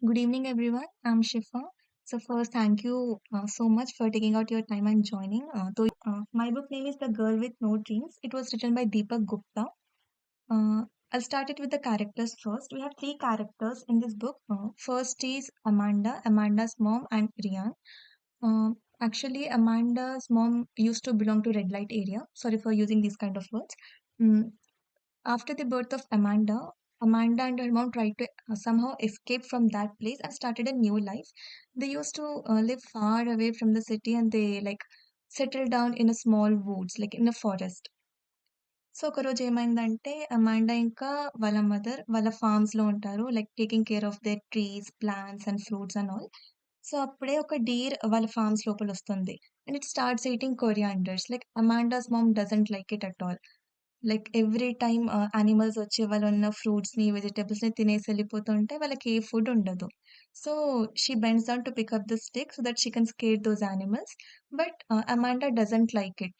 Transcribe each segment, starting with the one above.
Good evening, everyone. I'm Shifa. So first, thank you so much for taking out your time and joining. My book name is The Girl with No Dreams. It was written by Deepak Gupta. Uh, I'll start it with the characters first. We have three characters in this book. First is Amanda, Amanda's mom, and Rian. Actually, Amanda's mom used to belong to red light area. Sorry for using these kind of words. Mm, After the birth of Amanda, Amanda and her mom tried to somehow escape from that place and started a new life. They used to live far away from the city and they settled down in a small woods, like in a forest. So, ఒకరోజు ఏమైందంటే Amanda ఇంకా వాళ్ళ mother వాళ్ళ ఫార్మ్స్‌లో ఉంటారు. Like taking care of their trees, plants and fruits and all. So, అప్పుడే ఒక deer వాళ్ళ ఫార్మ్స్ లోపలొస్తుంది. And it starts eating corianders. Like Amanda's mom doesn't like it at all. Like every time animals వచ్చి వాళ్ళున్న ఫ్రూట్స్‌ని, వెజిటబుల్స్‌ని తినేసి వెళ్ళిపోతుంటే వాళ్ళకి ఏ ఫుడ్ ఉండదు. So, she bends down to pick up the stick so that she can scare those animals. But Amanda doesn't like it.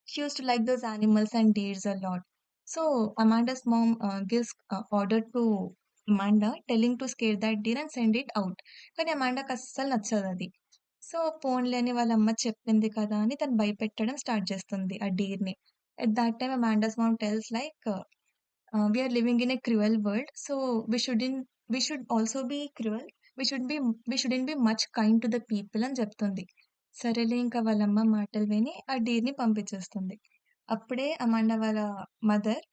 She used to like those animals and deers a lot. So Amanda's mom gives order to Amanda, telling to scare that deer and send it out. కానీ అమాండాకి అస్సలు నచ్చదది. So, పోనీలే అని వాళ్ళ అమ్మ చెప్పింది కదా అని తను భయపెట్టడం స్టార్ట్ చేస్తుంది ఆ డీర్‌ని. At that time Amanda's mom tells like "we are living in a cruel world. So, we should also be cruel. We should be we shouldn't be much kind to the people" అని చెప్తుంది. సరేలే ఇంకా వాళ్ళమ్మ మాటలు విని ఆ డీర్‌ని పంపించేస్తుంది. అప్పుడే అమాండా వాళ్ళ మదర్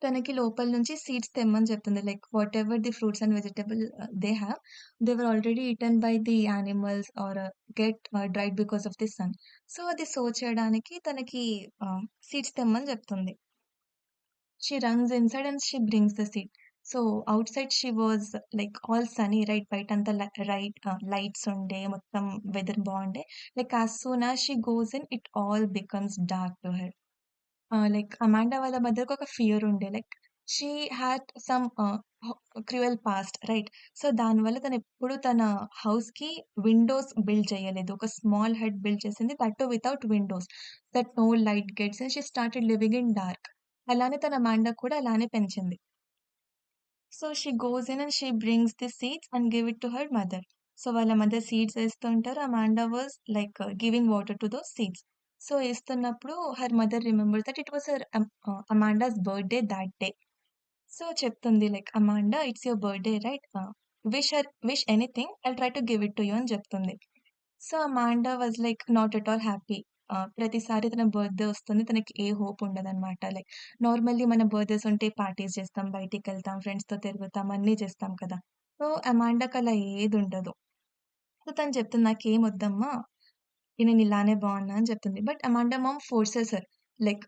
తనకి లోపల నుంచి సీడ్స్ తెమ్మని చెప్తుంది. Like whatever the fruits and vegetable they have, they were already eaten by the animals or dried because of the sun. So, అది సో చేయడానికి తనకి సీడ్స్ తెమ్మని చెప్తుంది. She runs inside and she brings the seed. So outside she was like all sunny, right? బయటంతా lights ఉండే, మొత్తం weather బాగుండే. Like as soon as she goes in, it all becomes dark to her. Like అమాండా వాళ్ళ మదర్‌కి ఒక fear ఉండే. Like she had some cruel past, right? So, దానివల్ల తనెప్పుడు తన హౌస్‌కి విండోస్ బిల్డ్ చేయలేదు. ఒక స్మాల్ హట్ బిల్డ్ చేసింది. That too without windows. That no light gets and she started living in dark. అలానే తన అమాండా కూడా అలానే పెంచింది. So, she goes in and she brings the seeds and give it to her mother. So, వాళ్ళ mother seeds ఏస్తుంటారు. Amanda was like giving water to those seeds. So, ఏస్తున్నప్పుడు her mother remembers that it was Amanda's birthday that day. So, చెప్తుంది like "Amanda, it's your birthday right? Wish anything. I'll try to give it to you" అని చెప్తుంది. So, Amanda was like not at all happy. ప్రతిసారి తన birthday వస్తుంది. తనకి ఏ hope ఉండదనమాట. Like normally మన బర్త్‌డేస్ ఉంటే పార్టీస్ చేస్తాం, బయటికెళ్తాం, ఫ్రెండ్స్‌తో తిరుగుతాం, అన్నీ చేస్తాం కదా! సో, అమాండాకి అలా ఏదుండదు. సో, తను చెప్తుంది "నాకేమొద్దమ్మా, నేను ఇలానే బావున్నా" అని చెప్తుంది. But Amanda mom forces her. Like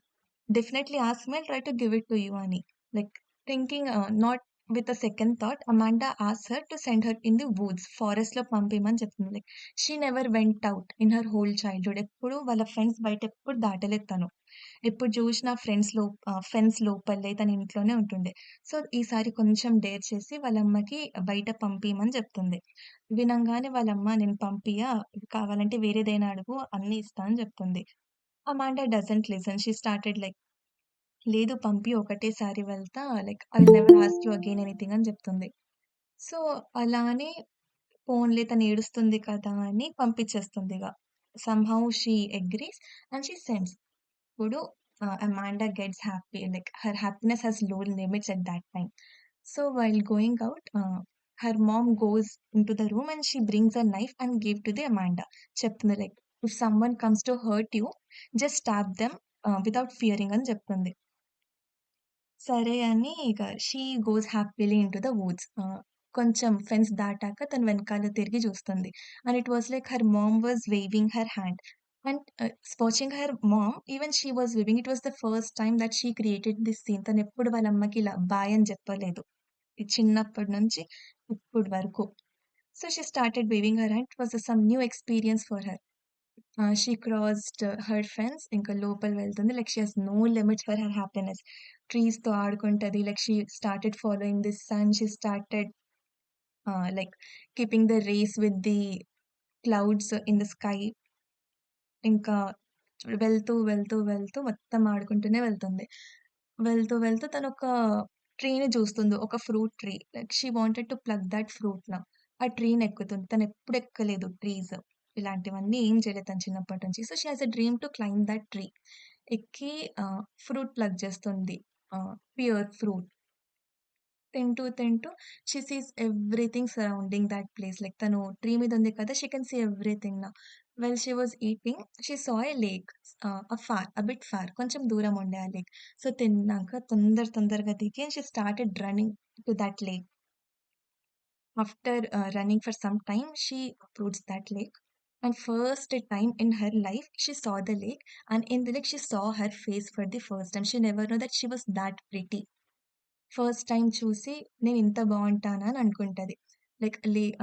"definitely ask me, I'll try to give it to you" అని. Like thinking not with a second thought Amanda asks her to send her in the woods. ఫారెస్ట్‌లో పంపియమని చెప్తుంది. Like she never went out in her whole childhood. ఎప్పుడు వాళ్ళ friends బయట ఎప్పుడు దాటలేదు తను. ఎప్పుడు చూసినా ఫెన్స్ లోపలే తన ఇంట్లోనే ఉంటుండే. సో, ఈసారి కొంచెం డేర్ చేసి వాళ్ళ అమ్మకి బయట పంపియమని చెప్తుంది. వినంగానే వాళ్ళమ్మ "నేను పంపియా, కావాలంటే వేరేదైనా అడుగు అన్నీ ఇస్తా" అని చెప్తుంది. అమాండా doesn't listen. She started like "లేదు పంపి ఒకటేసారి వెళ్తా. Like I will never ask you again anything" అని చెప్తుంది. సో, అలా అని పోన్లే తను ఏడుస్తుంది కదా అని పంపించేస్తుందిగ. Somehow she agrees and she sends. ఇప్పుడు Amanda gets happy. Like her happiness has no limits at that time. So, while going out her mom goes into the room and she brings a knife and give to the Amanda. చెప్తుంది like "if someone comes to hurt you, just stab them without fearing" అని చెప్తుంది. సరే అని ఇక she goes happily into the woods. కొంచెం fence దాటాక తను వెనకాల తిరిగి చూస్తుంది. And it was like her mom was waving her hand. And watching her mom even she was waving. It was the first time that she created this scene. తనెప్పుడు వాళ్ళ అమ్మకి ఇలా బాయ్ అని చెప్పలేదు. ఈ చిన్నప్పటి నుంచి ఇప్పటి వరకు. So, she started waving her hand. It was some new experience for her. She crossed her fence. ఇంకా లోపల వెళ్తుంది. Like she has no limits for her happiness. ట్రీస్‌తో ఆడుకుంటది. Like she started following the sun. She started like keeping the race with the clouds in the sky. ఇంకా వెళ్తూ మొత్తం ఆడుకుంటూనే వెళ్తుంది. వెళ్తూ తనొక ట్రీని చూస్తుంది. ఒక fruit tree. Like she wanted to plug that fruit now. ఆ ట్రీని ఎక్కుతుంది. తనెప్పుడు ఎక్కలేదు ట్రీస్. ఇలాంటివన్నీ ఏం చేయలేదు తను చిన్నప్పటి నుంచి. So, she has a dream to climb that tree. ఎక్కి ఫ్రూట్ ప్లగ్ చేస్తుంది. Pure fruit. తింటూ she sees everything surrounding that place. Like తను ట్రీ మీద ఉంది కదా! She can see everything now. Well she was eating she saw a lake. A bit far కొంచెం దూరం ఉండే ఆ లేక్. సో, తిన్నాక తొందరగా దిగి she started running to that lake. After running for some time she approached that lake. And first time in her life, she saw the lake, and in the lake, she saw her face for the first time. She never knew that she was that pretty. First time చూసి నేనింత బావుంటానా అని అనుకుంటది. Like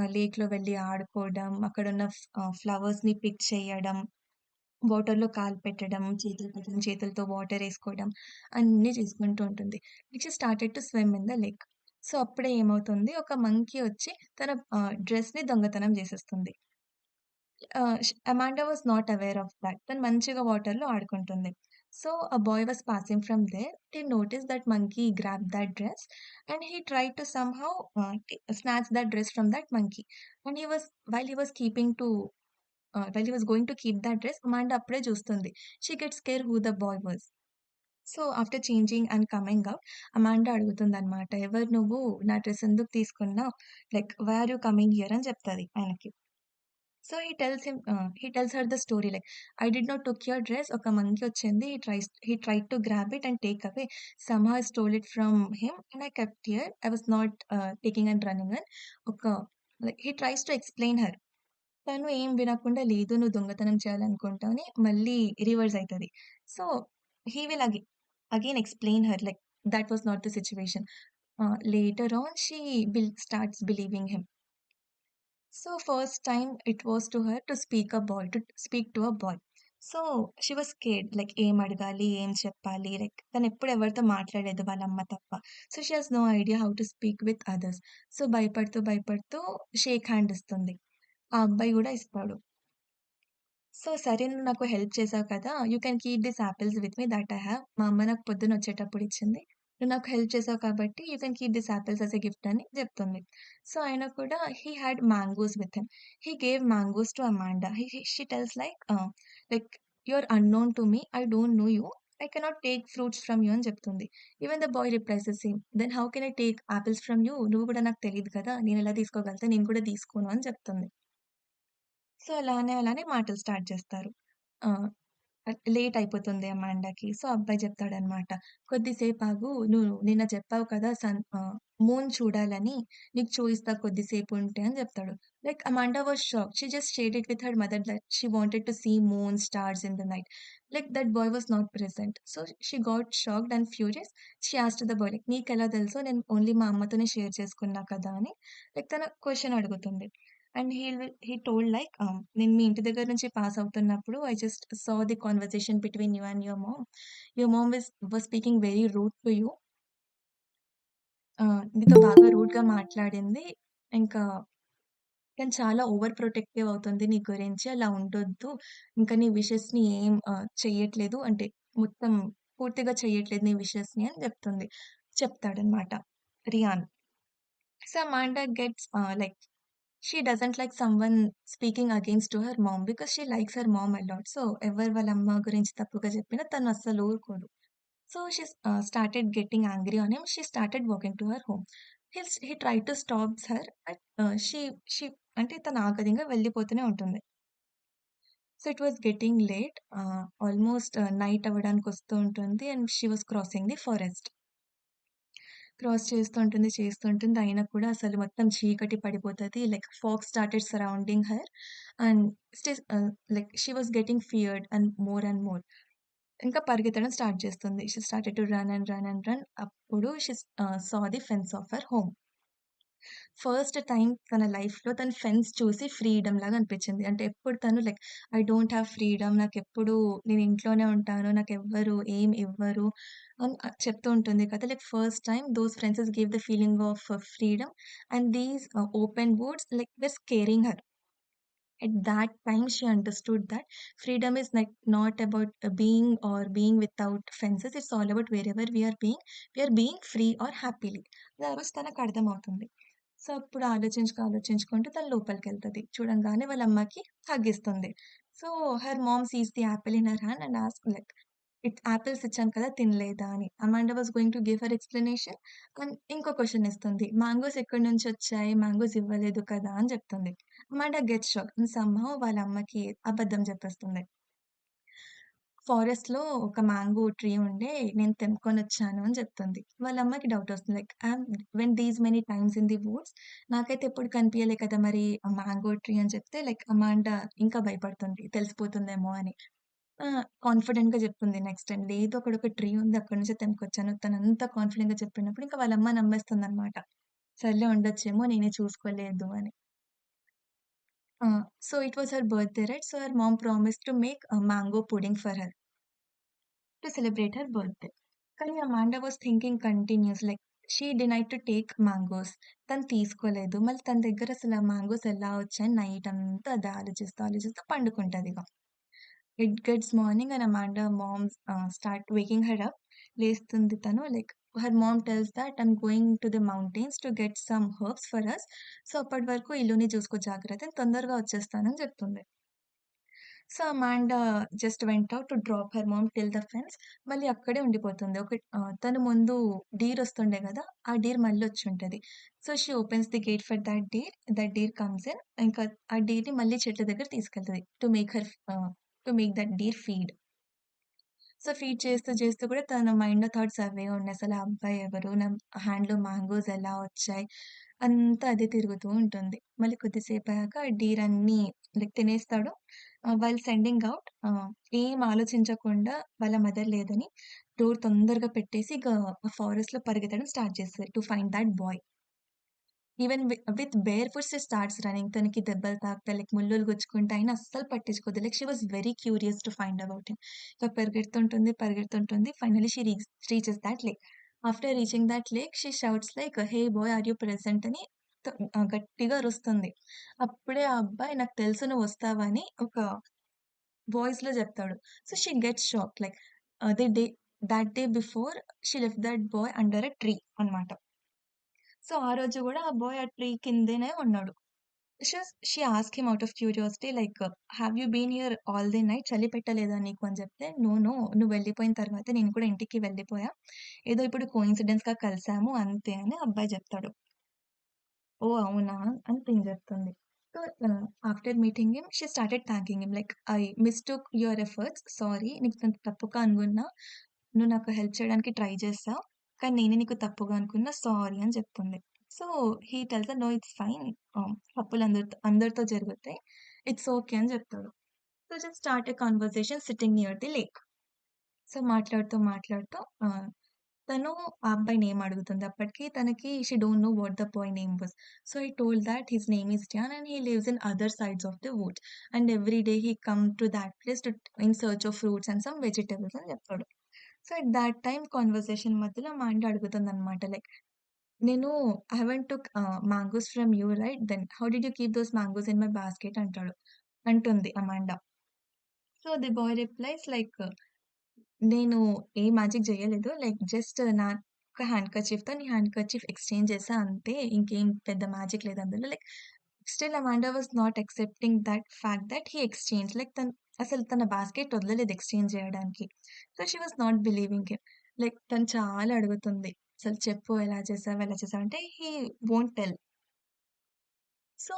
లేక్‌లో వెళ్లి ఆడుకోవడం, అక్కడున్న ఫ్లవర్స్‌ని pick చేయడం, వాటర్‌లో కాలు పెట్టడం, చేతులు పెట్టడం, చేతులతో వాటరేసుకోవడం అన్నీ చేసుకుంటూ ఉంటుంది. She started to swim in the lake. So, అప్పుడే ఏమవుతుంది, ఒక మంకీ వచ్చి తన డ్రెస్‌ని దొంగతనం చేసేస్తుంది. అమాండా was not aware of that. తను మంచిగా వాటర్‌లో ఆడుకుంటుంది. So, a boy was passing from there. He noticed that monkey grabbed that dress and he tried to somehow snatch that dress from that monkey. And while he was while he was going to keep that dress, Amanda అప్పుడే చూస్తుంది. She gets scared who the boy was. So, after changing and coming out Amanda అడుగుతుందనమాట. "ఎవరు నువ్వు? నా dress ఎందుకు తీసుకున్నావు? Like why are you coming here" అని చెప్తది ఆయనకి. సో, he tells her the story like, "I did not took your dress. ఒక మంకీ వచ్చింది. He tried to grab it and take away. Somehow I stole it from him and I kept here. I was not taking and running అని" ఒక like he tries to explain her. తను ఏం వినకుండా లేదు నువ్వు దొంగతనం చేయాలనుకుంటావు అని మళ్ళీ రివర్స్ అయితది. So, he will again explain her like that was not the situation. Later on she starts believing him. So first time it was to her to speak to a boy. So, she was scared. Like ఏం అడగాలి? ఏం చెప్పాలి? Like తనెప్పుడు ఎవరితో మాట్లాడలేదు వాళ్ళ అమ్మ తప్ప. So, she has no idea how to speak with others. So, భయపడుతూ షేక్ హ్యాండ్ ఇస్తుంది. ఆ అబ్బాయి గూడా ఇస్తాడు. సో, సరే నువ్వు నాకు హెల్ప్ చేసావు కదా! You can keep these apples with me that I have. మా అమ్మ నాకు పొద్దునొచ్చేటప్పుడు ఇచ్చింది. నువ్వు నాకు హెల్ప్ చేసావు కాబట్టి you can keep these apples as a gift అని చెప్తుంది. సో, ఆయన కూడా he had mangoes with him. He gave mangoes to Amanda. She tells like "you are unknown to me. I don't know you. I cannot take fruits from you" అని చెప్తుంది. Even the boy replies the same. "Then how can I take apples from you? నువ్వు కూడా నాకు తెలీదు కదా! నేనెలా తీసుకోగలుగుతా? నేను కూడా తీసుకోను" అని చెప్తుంది. సో, అలానే మాటలు స్టార్ట్ చేస్తారు. ఆ! లేట్ అయిపోతుంది అమాండాకి. సో, అబ్బాయి చెప్తాడనమాట. "కొద్దిసేపాగు నువ్వు నిన్న చెప్పావు కదా! మూన్ చూడాలని. నీకు చూయిస్తా కొద్దిసేపుంటే" అని చెప్తాడు. Like Amanda was shocked. She just shared it with her mother that she wanted to see moon, stars in the night. Like that boy was not present. So, she got shocked and furious. She asked the boy like, "నీకెలా తెలుసు? నేను only మా అమ్మతోనే share చేసుకున్నా కదా!" అని like తను question అడుగుతుంది. And he told like నేను మీ ఇంటి దగ్గర నుంచి పాస్ అవుతున్నప్పుడు I just saw the conversation between you and your mom. Your mom was speaking very rude to you. నీతో బాగా రూడ్‌గా మాట్లాడింది. ఇంకా తను చాలా ఓవర్ ప్రొటెక్టివ్ అవుతుంది నీ గురించి. అలా ఉండొద్దు. ఇంకా నీ విషెస్‌ని ఏం చెయ్యట్లేదు. అంటే మొత్తం పూర్తిగా చెయ్యట్లేదు నీ విషెస్‌ని అని చెప్తాడనమాట Ryan. So, Amanda gets like she doesn't like someone speaking against to her mom because she likes her mom a lot. So, ఎవరు వాళ్ళ అమ్మ గురించి తప్పుగా చెప్పినా తను అస్సలు ఊరుకోదు. So, started getting angry on him. She started walking to her home. He tried to stops her but she అంటే తను ఆగదింగా వెళ్ళిపోతూనే ఉంటుంది. So, it was getting late. Almost night అవ్వడానికి వస్తూ ఉంటుంది and she was crossing the forest. Cross చేస్తూ ఉంటుంది. అయినా కూడా అసలు మొత్తం చీకటి పడిపోతది. Like fog started surrounding her and like she was getting feared and more. ఇంకా పరిగెత్తడం స్టార్ట్ చేస్తుంది. She started to run. అప్పుడు saw the fence of her home. First time తన లైఫ్‌లో తను ఫెన్స్ చూసి ఫ్రీడమ్ లాగా అనిపించింది. అంటే ఎప్పుడు తను like I don't have freedom నేను ఇంట్లోనే ఉంటాను. నాకెవ్వరు ఏం ఇవ్వరు అని చెప్తూ ఉంటుంది కదా! Like first time those friendses give the feeling of freedom and these open woods like were scaring her. At that time, she understood that freedom is not about being without fences. It's all about wherever we are being free or happily. అది ఆ రోజు తనకు అర్థమవుతుంది. So, అప్పుడు ఆలోచించుకుంటూ తను లోపలికెళ్తది. చూడంగానే వాళ్ళ అమ్మకి హగ్ ఇస్తుంది. So, her mom Cs the Apple in her hand and ask like apples ఇచ్చాను కదా! తినలేదా అని. అమాండా was going to give her explanation and ఇంకో క్వెషన్ ఇస్తుంది. మ్యాంగోస్ ఎక్కడి నుంచొచ్చాయి? మ్యాంగోస్ ఇవ్వలేదు కదా! అని చెప్తుంది. అమాండా గెట్స్ షాక్డ్ అండ్ సమ్‌హౌ వాళ్ళ అమ్మకి అబద్ధం చెప్పేస్తుంది. ఫారెస్ట్‌లో ఒక మ్యాంగో ట్రీ ఉండే నేను తెంపుకొనొచ్చాను అని చెప్తుంది. వాళ్ళ అమ్మకి డౌట్ వస్తుంది. Like I'm when these many times in the Woods నాకైతే ఎప్పుడు కనిపియలే కదా! మరి ఆ మ్యాంగో ట్రీ అని చెప్తే లైక్ అమాండా ఇంకా భయపడుతుంది. తెలిసిపోతుందేమో అని. కాన్ఫిడెంట్‌గా చెప్తుంది నెక్స్ట్ టైమ్. లేదు అక్కడొక ట్రీ ఉంది. అక్కడి నుంచే తెంపుకొచ్చాను. తనంత కాన్ఫిడెంట్‌గా చెప్పినప్పుడు ఇంకా వాళ్ళ అమ్మ నమ్మేస్తుందనమాట. సర్లే ఉండొచ్చేమో నేనే చూసుకోలేదు అని. So it was her birthday, right? So her mom promised to make a mango pudding for her to celebrate her birthday. కానీ అమాండా was thinking continuous like she denied to take mangoes. తను తీసుకోలేదు. మళ్ళీ తన దగ్గర అసలు ఆ మ్యాంగోస్ ఎలా వచ్చాయని నైట్ అంతా అదే ఆలోచిస్తూ పండుకుంటదిగ. It gets morning and Amanda moms start waking her up. లేస్తుంది తను like her mom tells that I'm going to the mountains to get some herbs for us. So అప్పటి వరకు ఇల్లుని చూసుకో జాగ్రత్త. నేను తొందరగా వచ్చేస్తానని చెప్తుంది. So, Amanda just went out to drop her mom till the fence. మళ్ళీ అక్కడే ఉండిపోతుంది. తను ముందు డీర్ ఒస్తుండే గదా! ఆ డీర్ మళ్ళొచ్చుంటది. So, she opens the gate for that deer. That deer comes in. ఇంకా ఆ డీర్‌ని మళ్ళీ చెట్ల దగ్గర తీసుకెళ్తది. To make that deer feed. So, feed చేస్తూ కూడా తన మైండ్‌లో థాట్స్ అవే ఉన్నాయి. అసలు ఆ అబ్బాయి ఎవరు? నా హ్యాండ్‌లో మ్యాంగోస్ ఎలా వచ్చాయి? అంతా అదే తిరుగుతూ ఉంటుంది. మళ్ళీ కొద్దిసేపయ్యాక డీర్ అన్నీ లైక్ తినేస్తాడు. వైల్ సెండింగ్ ఔట్ ఏం ఆలోచించకుండా వాళ్ళ మదర్ లేదని డోర్ తొందరగా పెట్టేసి ఇక ఫారెస్ట్‌లో పరిగెత్తడం స్టార్ట్ చేస్తది to find that boy. Even with bare foot she starts running. తనకి దెబ్బలు తాకుతాయి, లైక్ ముల్లులు గుచ్చుకుంటే అయినా అస్సలు పట్టించుకోదు. Like she was very curious to find about him. ఇక పరిగెడుతుంటుంది. Finally she reaches that lake. After reaching that lake she shouts like hey boy are you present అని గట్టిగా అరుస్తుంది. అప్పుడే ఆ అబ్బాయి నాకు తెలుసు నువ్వొస్తావని అని ఒక వాయిస్‌లో చెప్తాడు. So, she gets shocked like the day that day before she left that boy under a tree అన్నమాట. సో, ఆ రోజు గూడా ఆ బాయ్ ఆ ట్రీ కిందనే ఉన్నాడు. She asked him out of curiosity like, "have you been here all the night? చలి పెట్టలేదా నీకు?" అని చెప్తే, "నో, నో. నువ్వు వెళ్ళిపోయిన తర్వాత నేను కూడా ఇంటికి వెళ్ళిపోయా. ఏదో ఇప్పుడు కోయిన్సిడెన్స్‌గా కలిసాము అంతే" అని అబ్బాయి చెప్తాడు. ఓహ్! అవునా? అని తిను చెప్తుంది. So, after meeting him she started థాంకింగ్ him like, "I మిస్‌టూక్ your efforts. Sorry. నీకు నన్ను తప్పుగా అనుకున్నా. నువ్వు నాకు హెల్ప్ చేయడానికి ట్రై చేశావు. కానీ నేనే నీకు తప్పుగా అనుకున్నా. సారీ" అని చెప్తుంది. So, he tells her, "no, it's fine. తప్పులు అందరితో జరుగుతాయి. ఇట్స్ ఓకే" అని చెప్తాడు. So, just start a conversation sitting near the lake. So, మాట్లాడుతూ తను ఆ అబ్బాయి నేమ్ అడుగుతుంది. అప్పటికి తనకి she don't know what the boy name was. So, he told that his name is Zion and he lives in other sides of the woods. And every day he come to that place in search of fruits and some vegetables అని చెప్తాడు. So, at that time conversation మధ్యలో మా aunty అడుగుతుందనమాట like, "నేను I haven't took mangoes from you right? Then how did you keep those mangoes in my basket" అంటుంది Amanda. So, the boy replies like, నేను ఏ magic జేయలేదు. Like just నా ఒక హ్యాండ్ కర్చీఫ్‌తో నీ హ్యాండ్ కర్చీఫ్ ఎక్స్‌చేంజ్ చేశా అంతే. ఇంకేం పెద్ద మ్యాజిక్ లేదు అందులో. Like still అమాండా was not accepting that fact that he exchange like అసలు తన బాస్కెట్ వదలలేదు ఎక్స్‌చేంజ్ జేయడానికి. So, she was not believing him. Like తను చాలా అడుగుతుంది. అసలు చెప్పు ఎలా చేసావు అంటే హి వోంట్ టెల్. సో,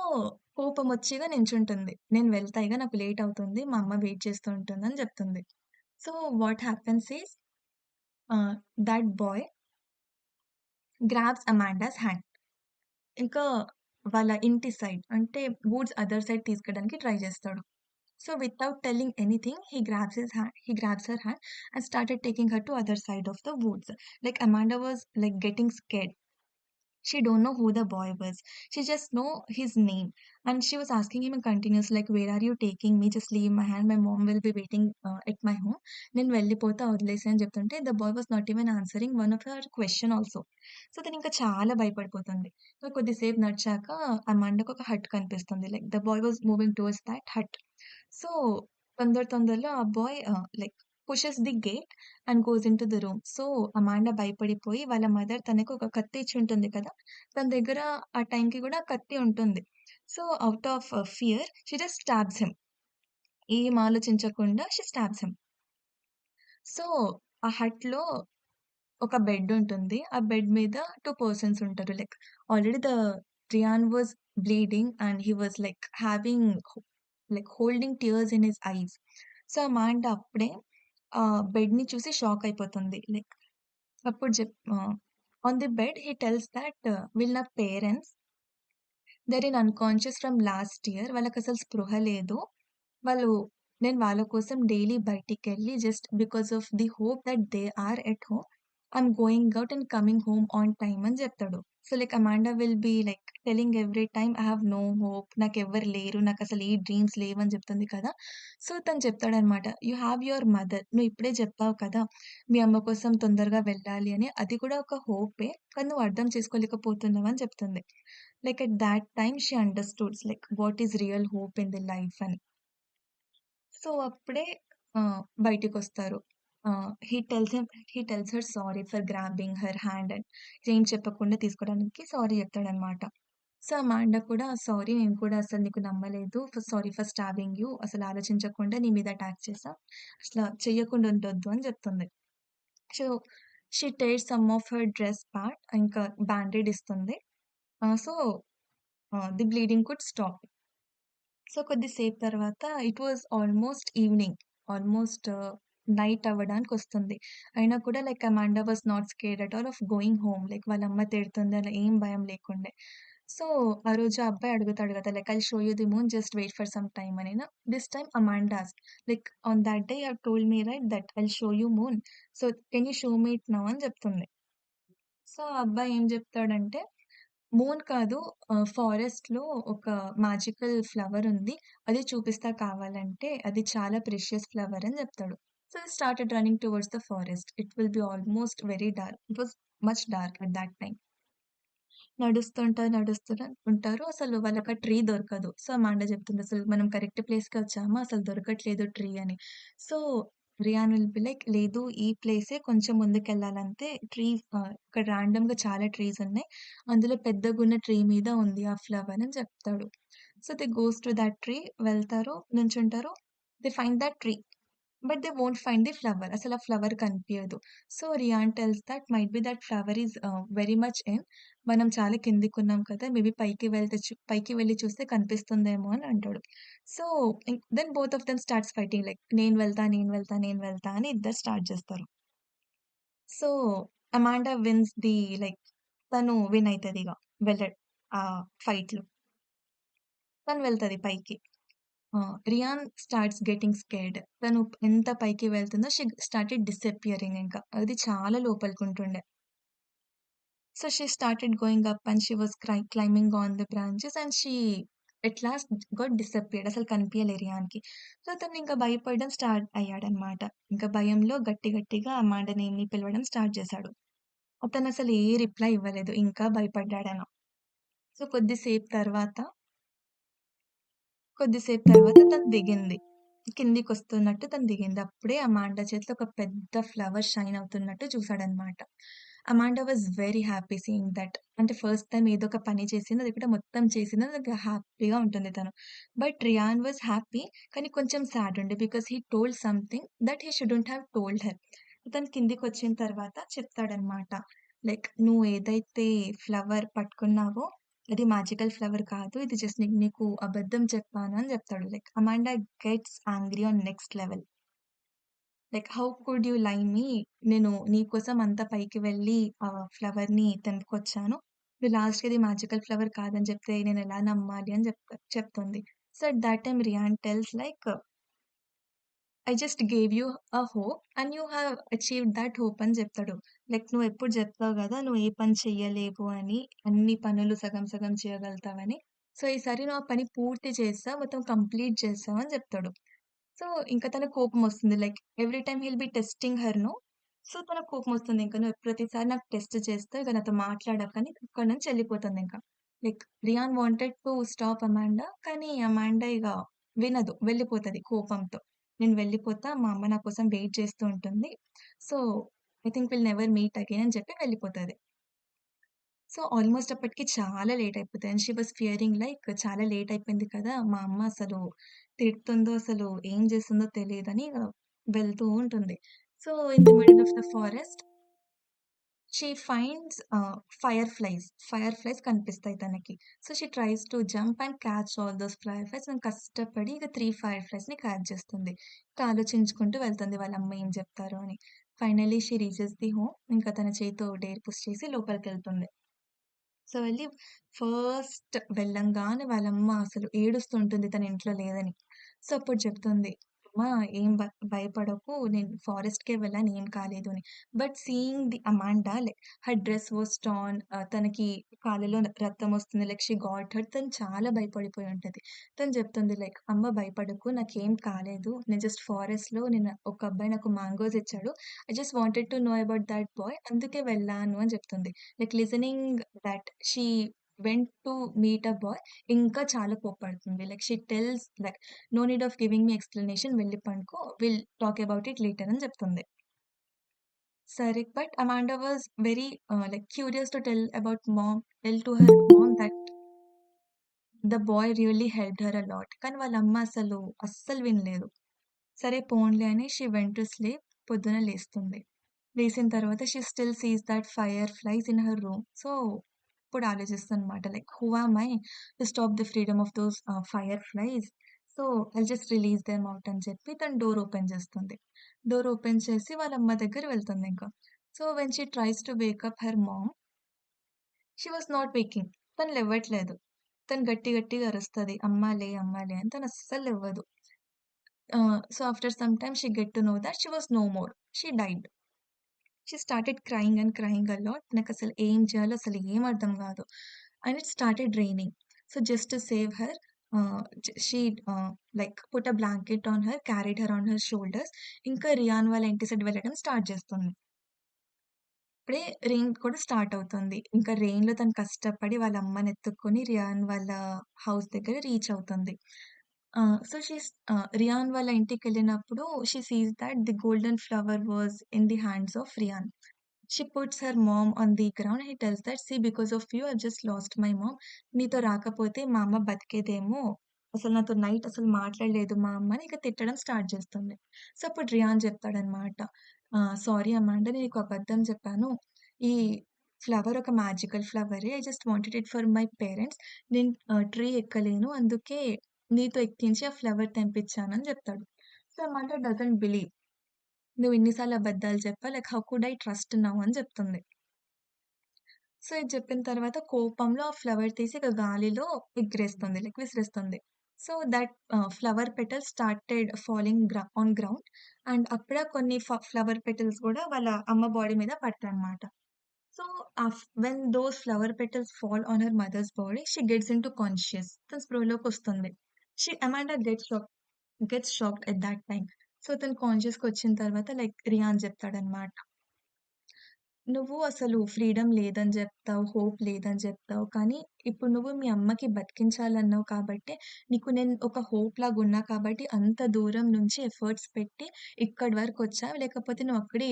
కోపమొచ్చి ఇగ నించుంటుంది. నేను వెళ్తా ఇగ నాకు లేట్ అవుతుంది. మా అమ్మ వెయిట్ చేస్తూ ఉంటుందని జెప్తుంది. So, what happens is that boy grabs Amanda's hand. ఇంకా వాళ్ళ ఇంటి సైడ్ అంటే వుడ్స్ అదర్ సైడ్ తీసుకెళ్ళడానికి ట్రై చేస్తాడు. So, without telling anything he grabs her hand and started taking her to other side of the woods. Like Amanda was like getting scared. She don't know who the boy was. She just know his name, and she was asking him continuously like, "Where are you taking me? Just leave my hand. My mom will be waiting at my home. నేను వెళ్ళిపోతా వదిలేసేయి" అని చెప్తుంటే the boy was not even answering one of her question also. So తనింకా చాలా భయపడిపోతుంది. So కొద్దిసేపు నడిచాక అమాండాకి ఒక హట్ కనిపిస్తుంది. Like the boy was moving towards that hut. So తొందరలో ఆ boy like pushes the gate and goes into the room. So Amanda భయపడిపోయి వాళ్ళ మదర్ తనకి ఒక కత్తి ఇచ్చుంటుంది కదా! తన దగ్గర ఆ టైంకి గూడా కత్తి ఉంటుంది. So out of fear she just stabs him. ఏం ఆలోచించకుండా షీ స్టాబ్స్ హిమ్. సో ఆ హట్‌లో ఒక బెడ్ ఉంటుంది. ఆ బెడ్ మీద 2 పర్సన్స్ ఉంటారు. Like already Ryan was bleeding and he was like having holding tears in his eyes. So Amanda అప్పుడే బెడ్‌ని చూసి షాక్ అయిపోతుంది. లైక్ అప్పుడు on the bed he tells that వీళ్ళు నా parents. They are in unconscious from last year. వాళ్ళకసలు స్పృహ లేదు. వాళ్ళు నేను వాళ్ళ కోసం డైలీ బయటికెళ్ళి just because of the hope that they are at home. I'm going out and coming home on time అని జెప్తాడు. So, like Amanda will be like telling every time I have no hope. నాకెవ్వరు లేరు. నాకసలు ఏ dreams లేవని జెప్తుంది కదా! So, తను చెప్తాడనమాట. You have your mother. నువ్వు ఇప్పుడే చెప్పావు కదా! మీ అమ్మ కోసం తొందరగా వెళ్ళాలి అని. అది కూడా ఒక హోపే. కానీ నువ్వు అర్థం చేసుకోలేకపోతున్నావు అని చెప్తుంది. Like at that time she understoods like what is real hope in the life అని. సో, అప్పుడే బయటికొస్తారు. He tells her sorry for grabbing her hand and ఏం చెప్పకుండా తీసుకోవడానికి సారీ చెప్తాడనమాట. సో, అమాండా కూడా సారీ నేను కూడా అసలు నీకు నమ్మలేదు. Sorry for stabbing you. అసలు ఆలోచించకుండా నీ మీద అటాక్ చేశా. అసల చెయ్యకుండా ఉండొద్దు అని చెప్తుంది. So, she tears some of her dress part ఇంకా బ్యాండేడ్ ఇస్తుంది. So, the bleeding could stop. So, కొద్దిసేపు తర్వాత it was almost evening. Almost night అవ్వడానికొస్తుంది. అయినా కూడా like Amanda was not scared at all of going home. Like వాళ్ళమ్మ తిడుతుంది అలా ఏం భయం లేకుండే. సో, ఆ రోజు ఆ అబ్బాయి అడుగుతాడు కదా! Like I'll show you the moon just wait for some time అనేనా. This time Amanda asked like on that day you have told me right that I'll show you moon. So, can you show me it now అని చెప్తుంది. So, ఆ అబ్బాయి ఏం చెప్తాడంటే moon కాదు. ఫారెస్ట్‌లో ఒక మ్యాజికల్ ఫ్లవర్ ఉంది. అది చూపిస్తా కావాలంటే. అది చాలా ప్రెషియస్ ఫ్లవర్ అని చెప్తాడు. So, I started running towards the forest. It will be almost very dark. It was much dark at that time. నడుస్తూనే ఉంటారు. అసలు వాళ్ళకి ఆ ట్రీ దొరకదు. సో, అమాండా చెప్తుంది, "అసలు మనం కరెక్ట్ ప్లేస్‌కే వచ్చామా? అసలు దొరకట్లేదు ట్రీ" అని. So, Ryan will be like, "లేదు ఈ ప్లేసే కొంచెం ముందుకెళ్ళాలంతే. ఇక్కడ ర్యాండమ్‌గా చాలా ట్రీస్ ఉన్నాయి. అందులో పెద్దగున్న ట్రీ మీద ఉంది ఆ ఫ్లవర్" అని చెప్తాడు. So, they goes to that tree వెళ్తారు, నుంచుంటారు. They find that tree. But they won't find the flower. అసలు ఆ ఫ్లవర్ కనిపియదు. So, Ryan tells that might be that flower is very much in. మనం చాలా కిందకున్నాం కదా! మేబీ పైకి వెళ్లి చూస్తే కనిపిస్తుందేమో అని అంటాడు. So, then both of them starts fighting like నేను వెళ్తా అని ఇద్దరు స్టార్ట్ చేస్తారు. So, Amanda wins the like తను విన్ అయితదిగ. వెళ్ళ ఫైట్‌లో. తను వెళ్తది పైకి. Ryan starts getting scared. తను ఎంత పైకి వెళ్తుందో షీ స్టార్టెడ్ డిసపియరింగ్ ఇంకా. అది చాలా లోపలికుంటుండే. So, she started going up and she was climbing on the branches and she at last got disappeared. అసలు కనిపియలే రియాన్‌కి. సో, తనింక భయపడడం స్టార్ట్ అయ్యాడనమాట. ఇంక భయంలో గట్టిగా అమాండా నేమ్‌ని పిలవడం స్టార్ట్ చేశాడు. అతనసలు ఏ రిప్లై ఇవ్వలేదు. ఇంకా భయపడ్డాడేమో. సో, కొద్దిసేపు తర్వాత తను దిగింది. కిందికొస్తున్నట్టు తను దిగింది. అప్పుడే అమాండా చేతిలో ఒక పెద్ద ఫ్లవర్ షైన్ అవుతున్నట్టు చూసాడనమాట. Amanda was very happy seeing that. అంటే ఫస్ట్ టైమ్ ఏదో ఒక పని చేసింది. అది కూడా మొత్తం చేసింది. అది హ్యాపీగా ఉంటుంది తను. But Ryan was happy. కానీ కొంచెం సాడ్ ఉండే. Because he told something that he shouldn't have told her. తను కిందికొచ్చిన తర్వాత చెప్తాడనమాట. లైక్ "నువ్వు ఏదైతే ఫ్లవర్ పట్టుకున్నావో అది మ్యాజికల్ ఫ్లవర్ కాదు. ఇది జస్ట్ నీకు అబద్ధం చెప్పాను" అని చెప్తాడు. Like Amanda gets angry on next level. Like "how could you lie me? నేను నీ కోసం అంత పైకి వెళ్ళి ఆ ఫ్లవర్‌ని తెంపుకొచ్చాను. నువ్వు లాస్ట్‌కి ఇది మ్యాజికల్ ఫ్లవర్ కాదని చెప్తే నేనెలా నమ్మాలి" అని చెప్తుంది. So, at that time Ryan tells like I just gave you hope and you have achieved that hope అని చెప్తాడు. లైక్ నువ్వెప్పుడు చెప్తావు గదా! నువ్వు ఏ పని చెయ్యలేవు అని, అన్ని పనులు సగం సగం చేయగలుగుతావని. సో, ఈసారి నువ్వు ఆ పని పూర్తి చేసావు, మొత్తం కంప్లీట్ చేసావు అని చెప్తాడు. సో, ఇంక తనకు కోపమొస్తుంది. Like every time he'll be testing her no. So, తనకు కోపమొస్తుంది. ఇంక నువ్వు ప్రతిసారి నాకు టెస్ట్ చేస్తావు. ఇక నాతో మాట్లాడకని అక్కడి నుంచి ఎళ్ళిపోతుందింక. Like Ryan wanted to stop Amanda. కానీ అమాండా ఇగ వినదు. వెళ్ళిపోతది కోపంతో. నేను వెళ్ళిపోతా. మా అమ్మ నా కోసం వెయిట్ చేస్తూ ఉంటుంది. So, I think will never meet again అని చెప్పి వెళ్ళిపోతది. సో, ఆల్‌మోస్ట్ అప్పటికి చాలా లేట్ అయిపోతది. And she was Fearing like చాలా లేట్ అయిపోయింది కదా! మా అమ్మ అసలు తిడుతుందో, అసలు ఏం చేస్తుందో తెలీదని వెళ్తూ ఉంటుంది. So, in the middle of the forest she finds fire flies కనిపిస్తాయి తనకి. So, she tries to jump and catch all those fire flies and కష్టపడి ఇక 3 ఫైర్ ఫ్లైస్‌ని క్యాచ్ చేస్తుంది. ఇంకా ఆలోచించుకుంటూ వెళ్తుంది వాళ్ళ అమ్మ ఏం చెప్తారో అని. Finally she reaches the home. ఇంకా తన చేత్తో డోర్ పుష్ చేసి లోపలికెళ్తుంది. సో, వెళ్ళి ఫస్ట్ వెళ్ళంగానే వాళ్ళమ్మ అసలు ఏడుస్తూ ఉంటుంది తను ఇంట్లో లేదని. సో, అప్పుడు చెప్తుంది, "అమ్మా ఏం భయపడకు నేను ఫారెస్ట్‌కే వెళ్ళాను ఏం కాలేదు" అని. But seeing the అమాండా like her dress was torn తనకి కాళ్ళలో రక్తం వస్తుంది. లైక్ షీ గాట్ హర్ట్ తను చాలా భయపడిపోయి ఉంటది. తను చెప్తుంది లైక్, "అమ్మ భయపడకు నాకేం కాలేదు. నేను జస్ట్ ఫారెస్ట్‌లో నేను ఒక అబ్బాయి నాకు మ్యాంగోస్ ఇచ్చాడు. I just wanted to know about that boy అందుకే వెళ్ళాను" అని చెప్తుంది. Like listening that she went to meet a boy ఇంకా చాలా కోప్పడుతుంది. Like she tells like no need of giving me explanation వెళ్లి పడుకో. Will talk about it later అని చెప్తుంది. సరే but Amanda was very like curious to tell to her mom that the boy really helped her a lot. కానీ వాళ్ళ అమ్మ అస్సలు వినలేదు. సరే పోనీలే అని షీ వెంట్ టు స్లీప్. పొద్దున లేస్తుంది. లేసిన తర్వాత she still sees that fire flies in her room. So, ఇప్పుడు ఆలోచిస్తదనమాట. Like who am I to stop the freedom of those fire flies. So, I'll just release them out అని చెప్పి తను door open చేస్తుంది. డోర్ ఓపెన్ చేసి వాళ్ళ అమ్మ దగ్గర వెళ్తుందింక. So, when she tries to wake up her mom, she was not waking. తను లెవ్వట్లేదు. తను గట్టిగా అరుస్తది. అమ్మా లే అని. తను అస్సలు లెవ్వదు. So, after some time she get to know that she was no more. She died. She started crying and crying a lot. నాకసలు ఏం చేయాలో అసలు ఏం అర్థం గాదు. And it started raining. So, just to save her she like put a blanket on her, carried her on her shoulders. ఇంకా Ryan వాళ్ళ ఇంటి సైడ్ వెళ్ళడం స్టార్ట్ చేస్తుంది. అప్పుడే రెయిన్ కూడా స్టార్ట్ అవుతుంది. ఇంకా రెయిన్‌లో తను కష్టపడి వాళ్ళ అమ్మనెత్తుకొని రియాన్ వాళ్ళ హౌస్ దగ్గర రీచ్ అవుతుంది. సో, రియాన్ వాళ్ళ ఇంటికెళ్ళినప్పుడు she sees that the golden flower was in the hands of Ryan. She puts her mom on the ground. He tells that, "See, because of you, I've just lost my mom. నీతో రాకపోతే మా అమ్మ బతికేదేమో. అసలు నాతో night అసలు మాట్లాడలేదు మా అమ్మ" అని ఇక తిట్టడం స్టార్ట్ చేస్తుంది. సో, అప్పుడు రియాన్ చెప్తాడనమాట. "సారీ అమాండా నేను నీకు అబద్ధం చెప్పాను. ఈ ఫ్లవర్ ఒక మ్యాజికల్ ఫ్లవరే. I just wanted it for my parents. నేను ట్రీ ఎక్కలేను. అందుకే నీతో ఎక్కించి ఆ ఫ్లవర్ తెంపించాను" అని చెప్తాడు. So, Amanda doesn't believe. "నువ్వు ఇన్ని సార్లు అబద్ధాలు చెప్పావు. Like how could I trust now" అని చెప్తుంది. సో, ఇది చెప్పిన తర్వాత కోపంలో ఆ ఫ్లవర్ తీసి ఇక గాలిలో ఎగిరేస్తుంది. లైక్ విసిరేస్తుంది. So, that flower petals started falling on ground. And అప్పుడే కొన్ని ఫ్లవర్ పెటల్స్ గూడా వాళ్ళ అమ్మ బాడీ మీద పడతాయన్నమాట. So, when those flower petals fall on her mother's body she gets into conscious. తను స్పృహలోకొస్తుంది. Amanda gets shocked at that time. So, తను కాన్షియస్‌కొచ్చిన తర్వాత లైక్ రియాన్ చెప్తాడన్నమాట. నువ్వు అసలు ఫ్రీడమ్ లేదని జెప్తావు, హోప్ లేదని జెప్తావు. కానీ ఇప్పుడు నువ్వు మీ అమ్మకి బతికించాలన్నావు కాబట్టే, నీకు నేను ఒక హోప్ లాగున్నా కాబట్టి అంత దూరం నుంచి ఎఫర్ట్స్ పెట్టి ఇక్కడి వరకొచ్చావు. లేకపోతే నువ్వు అక్కడే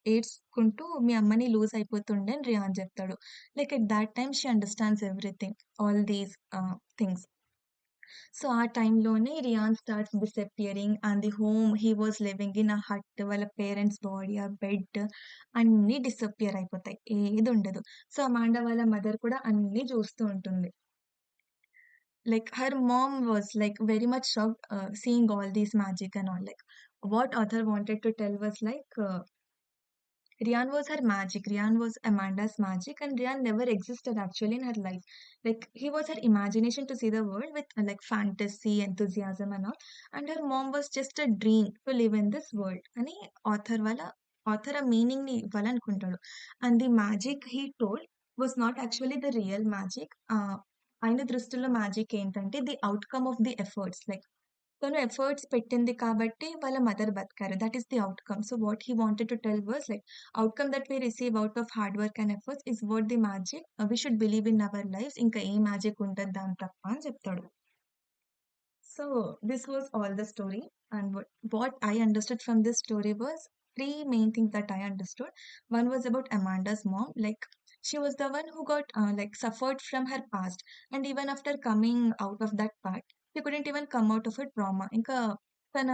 ఏడ్చుకుంటూ మీ అమ్మని లూజ్ అయిపోతుండే అని రియాన్ జెప్తాడు. Like at that time she understands everything. All these things. So, ఆ టైంలోనే Ryan starts disappearing and the home he was living in a hut వాళ్ళ పేరెంట్స్ బాడీ, ఆ బెడ్ అన్నీ డిసపియర్ అయిపోతాయి. ఏదుండదు. సో, అమాండా వాళ్ళ మదర్ కూడా అన్నీ చూస్తూ ఉంటుంది. Like her mom was like very much shocked seeing all these magic and all. Like what author wanted to tell was like Rian was her magic. Rian was Amanda's magic, and Rian never existed actually in her life. Like he was her imagination to see the world with like fantasy, enthusiasm, and all. And her mom was just a dream to live in this world. అని author వాళ్ళ author a meaning ని ఇవ్వాలనుకుంటాడు. And the magic he told was not actually the real magic. ఆయన దృష్టిలో magic ఏంటంటే the outcome of the efforts like తను efforts పెట్టింది కాబట్టి వాళ్ళ మదర్ బతికారు. That is the outcome. So, what he wanted to tell was like outcome that we receive out of hard work and efforts is what the magic. We should believe in our lifes. ఇంకా ఏ magic ఉంటది దాని తప్ప అని చెప్తాడు. So this was all the story, and what I understood from this story was three main things that I understood. One was about Amanda's mom, like she was the one who got like suffered from her past, and even after coming out of that part, she couldn't even come out of her trauma. ఇంకా తన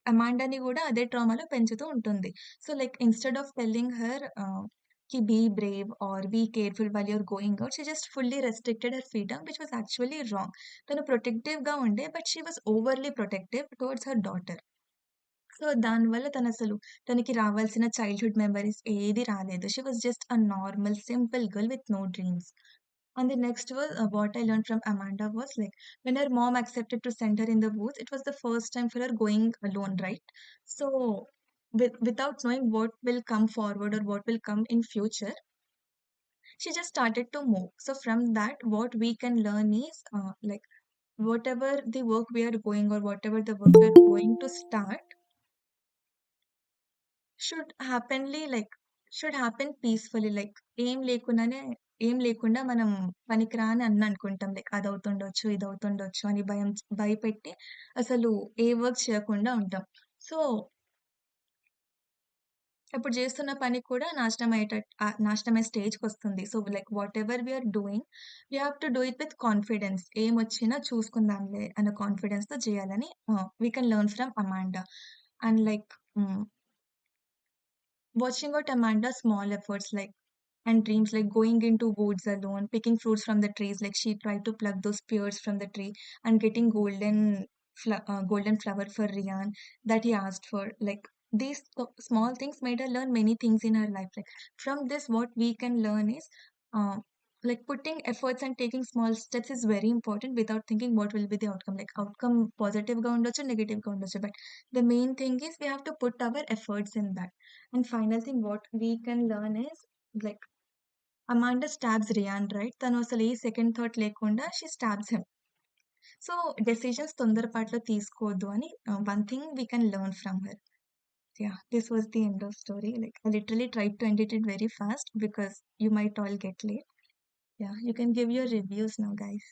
అమాండాని కూడా అదే ట్రామాలో పెంచుతూ ఉంటుంది. So like instead of telling her ki be brave or be careful while you're going out, she just fully restricted her freedom, which was actually wrong. తను ప్రొటెక్టివ్‌గా ఉండే. But she was overly protective towards her daughter. So, దానివల్ల తనసలు తనకి రావాల్సిన childhood memories ఏది రాలేదు. She was just a normal simple girl with no dreams. And the next was what I learned from Amanda was like when her mom accepted to send her in the woods, it was the first time for her going alone, right? So, without knowing what will come forward or what will come in future, she just started to move. So from that, what we can learn is like whatever the work we are going or whatever the work we are going to start should happenly like should happen peacefully. Like ఏం లేకుండానే ఏం లేకుండా మనం పనికిరాని అని అనుకుంటాం. Like అదవుతుండొచ్చు, ఇదవుతుండొచ్చు అని భయపెట్టి అసలు ఏ వర్క్ చేయకుండా ఉంటాం. సో ఇప్పుడు జేస్తున్న పని కూడా నాశనమయ్యే స్టేజ్‌కొస్తుంది. So, like whatever we are doing, we have to do it with confidence. ఏమొచ్చినా చూసుకుందాంలే అన్న కాన్ఫిడెన్స్‌తో చేయాలని we can learn from Amanda. And like hmm. Watching out Amanda's small efforts like and dreams like going into woods alone, picking fruits from the trees, like she tried to pluck those pears from the tree and getting golden flower for Rian that he asked for. Like these small things made her learn many things in her life. Like from this, what we can learn is uh, like putting efforts and taking small steps is very important without thinking what will be the outcome. Like outcome positive గా ఉండొచ్చు, negative గా ఉండొచ్చు. But the main thing is we have to put our efforts in that. And final thing, what we can learn is like Amanda stabs Ryan, right? తను అసలు ఏ second thought లేకుండా she స్టాబ్స్ him. So decisions తొందరపాటులో తీసుకోవద్దు అని one thing we can learn from her. Yeah, this was the end of story. Like I literally tried to edit it very fast because you might all get late. Yeah, you can give your reviews now, guys.